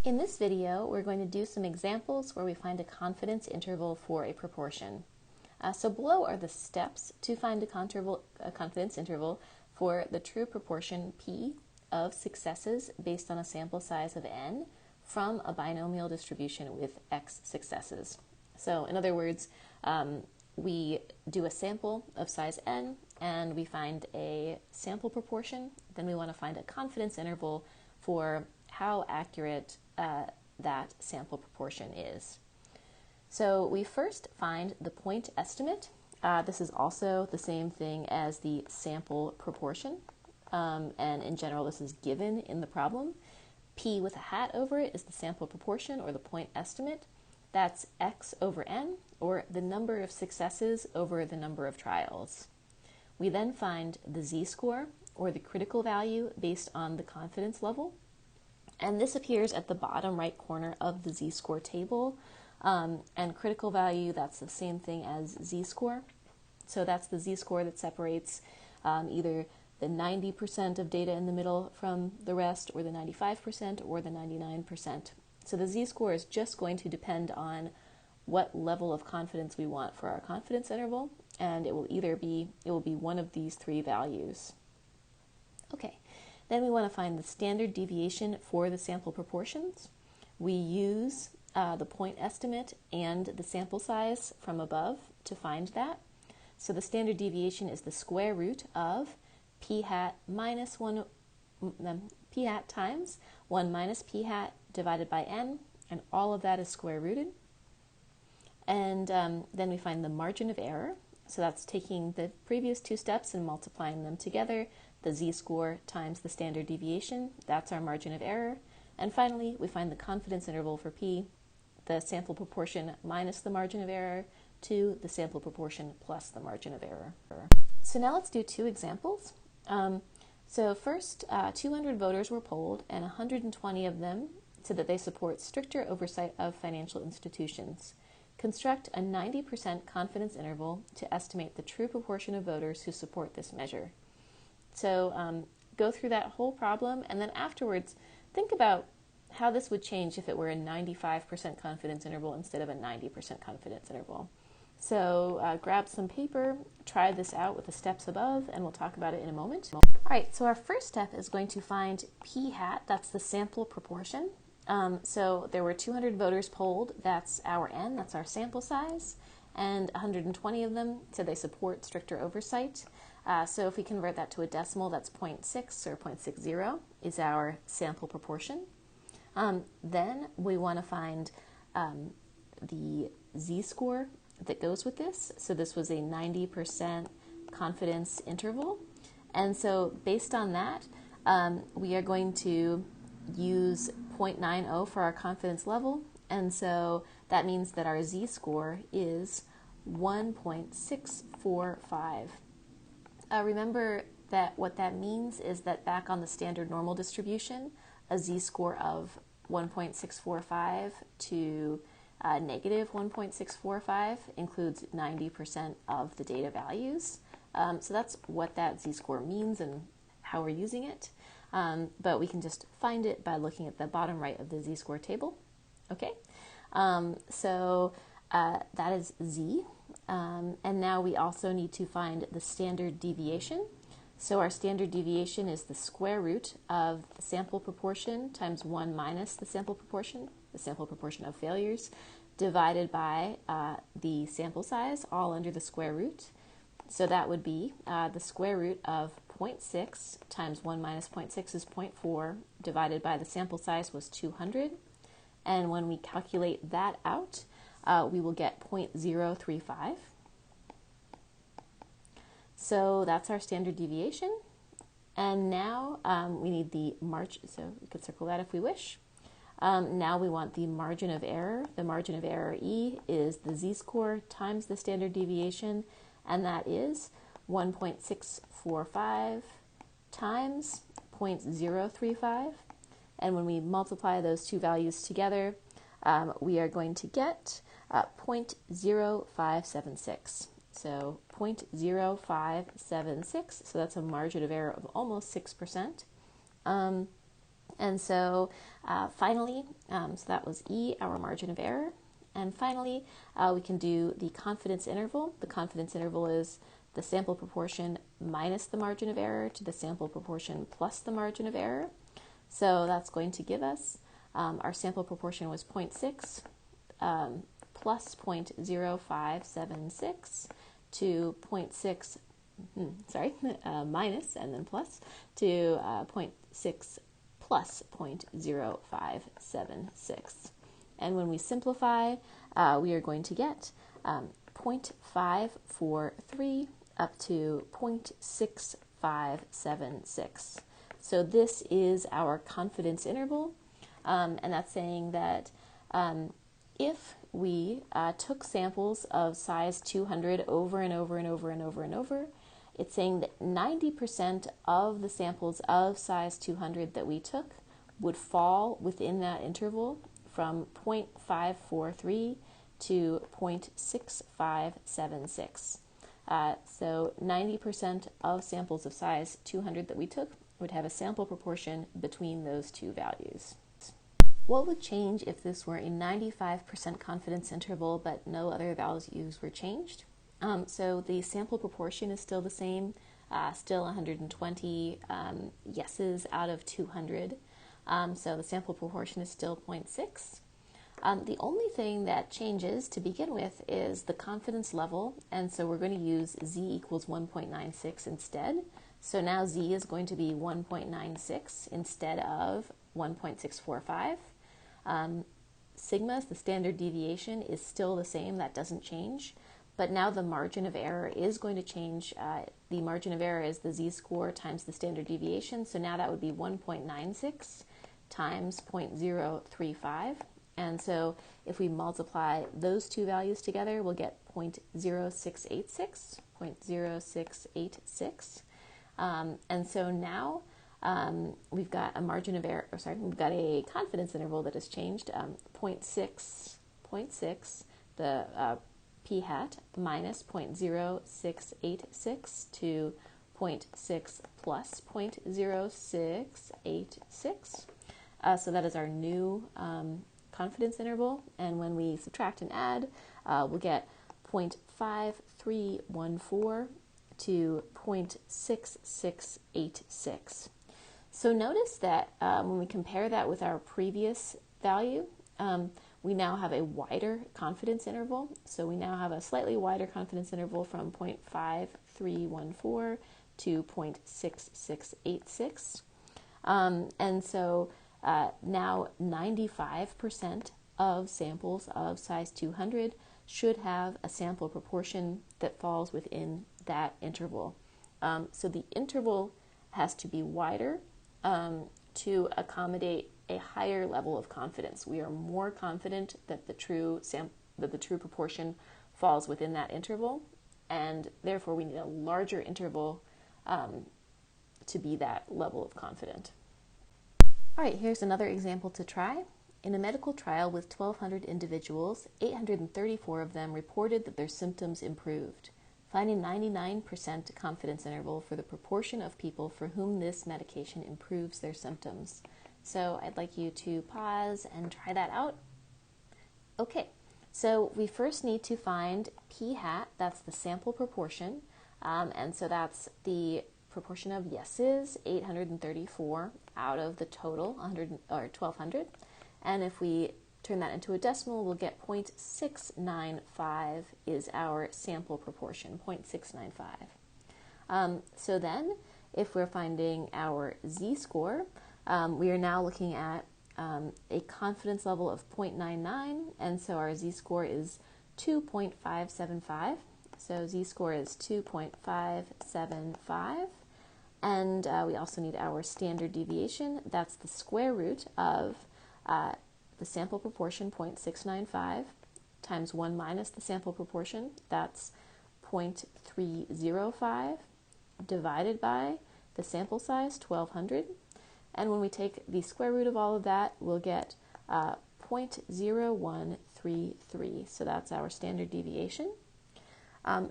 In this video, we're going to do some examples where we find a confidence interval for a proportion. So below are the steps to find a confidence interval for the true proportion P of successes based on a sample size of n from a binomial distribution with x successes. So in other words, we do a sample of size n and we find a sample proportion. Then we want to find a confidence interval for how accurate that sample proportion is. So we first find the point estimate. This is also the same thing as the sample proportion, and in general this is given in the problem. P with a hat over it is the sample proportion or the point estimate. That's x over n, or the number of successes over the number of trials. We then find the z-score, or the critical value based on the confidence level. And this appears at the bottom right corner of the z-score table. And critical value, that's the same thing as z-score. So that's the z-score that separates either the 90% of data in the middle from the rest, or the 95%, or the 99%. So the z-score is just going to depend on what level of confidence we want for our confidence interval, and it will be one of these three values. Okay. Then we want to find the standard deviation for the sample proportions. We use the point estimate and the sample size from above to find that. So the standard deviation is the square root of p hat minus 1, p hat times 1 minus p hat divided by n, and all of that is square rooted. And then we find the margin of error. So that's taking the previous two steps and multiplying them together. The z-score times the standard deviation, that's our margin of error. And finally, we find the confidence interval for P, the sample proportion minus the margin of error, to the sample proportion plus the margin of error. So now let's do two examples. So first, 200 voters were polled, and 120 of them said that they support stricter oversight of financial institutions. Construct a 90% confidence interval to estimate the true proportion of voters who support this measure. So go through that whole problem, and then afterwards think about how this would change if it were a 95% confidence interval instead of a 90% confidence interval. So grab some paper, try this out with the steps above, and we'll talk about it in a moment. All right, so our first step is going to find p hat, that's the sample proportion. So there were 200 voters polled, that's our n, that's our sample size, and 120 of them said they support stricter oversight. So if we convert that to a decimal, that's 0.6 or 0.60 is our sample proportion. Then we want to find the z-score that goes with this. So this was a 90% confidence interval. And so based on that, we are going to use 0.90 for our confidence level. And so that means that our z-score is 1.645. Remember that what that means is that back on the standard normal distribution, a z-score of 1.645 to negative 1.645 includes 90% of the data values. So that's what that z-score means and how we're using it. But we can just find it by looking at the bottom right of the z-score table. Okay, so that is z. And now we also need to find the standard deviation. So our standard deviation is the square root of the sample proportion times 1 minus the sample proportion of failures, divided by the sample size, all under the square root. So that would be the square root of 0.6 times 1 minus 0.6 is 0.4, divided by the sample size was 200. And when we calculate that out, we will get 0.035. So that's our standard deviation. And now we need the margin, so we could circle that if we wish. Now we want the margin of error. The margin of error E is the z-score times the standard deviation, and that is 1.645 times 0.035. And when we multiply those two values together, we are going to get 0.0576. So 0.0576, so that's a margin of error of almost 6%. And so finally, so that was E, our margin of error. And finally, we can do the confidence interval. The confidence interval is the sample proportion minus the margin of error to the sample proportion plus the margin of error. So that's going to give us, our sample proportion was 0.6 plus 0.0576 to 0.6, minus and then plus to 0.6 plus 0.0576. And when we simplify, we are going to get 0.543 up to 0.6576. So this is our confidence interval, and that's saying that if we took samples of size 200 over and over and over and over and over, it's saying that 90% of the samples of size 200 that we took would fall within that interval from 0.543 to 0.6576. So 90% of samples of size 200 that we took would have a sample proportion between those two values. What would change if this were a 95% confidence interval but no other values were changed? So the sample proportion is still the same, still 120 yeses out of 200. So the sample proportion is still 0.6. The only thing that changes to begin with is the confidence level, and so we're going to use z equals 1.96 instead. So now z is going to be 1.96 instead of 1.645. Sigma, the standard deviation, is still the same, that doesn't change, but now the margin of error is going to change. The margin of error is the z-score times the standard deviation, so now that would be 1.96 times 0.035. And so if we multiply those two values together, we'll get 0.0686, 0.0686. And so now we've got a margin of error, we've got a confidence interval that has changed, 0.6, the p hat, minus 0.0686 to 0.6 plus 0.0686. So that is our new confidence interval, and when we subtract and add, we'll get 0.5314 to 0.6686. So notice that when we compare that with our previous value, we now have a wider confidence interval. So we now have a slightly wider confidence interval from 0.5314 to 0.6686. And so now 95% of samples of size 200 should have a sample proportion that falls within that interval. So the interval has to be wider to accommodate a higher level of confidence. We are more confident that the true proportion falls within that interval, and therefore we need a larger interval to be that level of confident. All right, here's another example to try. In a medical trial with 1,200 individuals, 834 of them reported that their symptoms improved. Find a 99% confidence interval for the proportion of people for whom this medication improves their symptoms. So I'd like you to pause and try that out. Okay, so we first need to find p hat, that's the sample proportion, and so that's the proportion of yeses, 834 out of the total 1,200. And if we turn that into a decimal, we'll get 0.695 is our sample proportion, 0.695. So then, if we're finding our z-score, we are now looking at a confidence level of 0.99, and so our z-score is 2.575. So z-score is 2.575. And we also need our standard deviation. That's the square root of the sample proportion, 0.695, times 1 minus the sample proportion. That's 0.305, divided by the sample size, 1,200. And when we take the square root of all of that, we'll get 0.0133. So that's our standard deviation.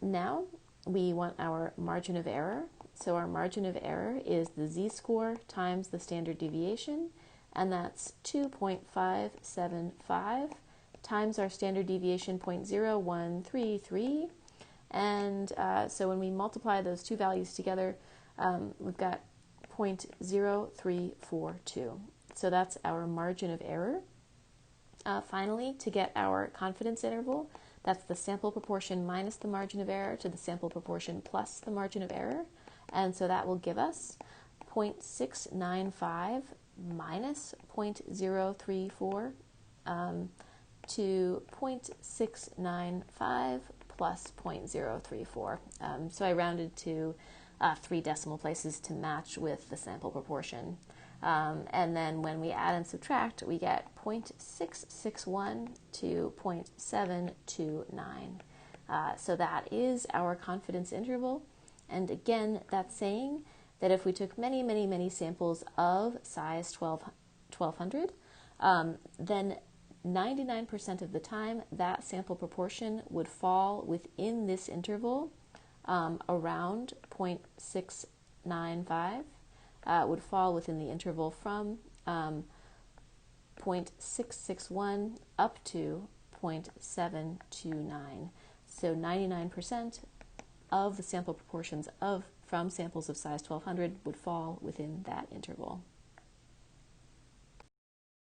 Now we want our margin of error. So our margin of error is the z-score times the standard deviation. and that's 2.575 times our standard deviation 0.0133. And so when we multiply those two values together, we've got 0.0342. So that's our margin of error. Finally, to get our confidence interval, that's the sample proportion minus the margin of error to the sample proportion plus the margin of error. And so that will give us 0.695 minus 0.034 to 0.695 plus 0.034. So I rounded to 3 decimal places to match with the sample proportion. And then when we add and subtract, we get 0.661 to 0.729. So that is our confidence interval. And again, that's saying that if we took many, many, many samples of size 1200, then 99% of the time that sample proportion would fall within this interval, around 0.695. Would fall within the interval from 0.661 up to 0.729. So 99% of the sample proportions from samples of size 1200 would fall within that interval.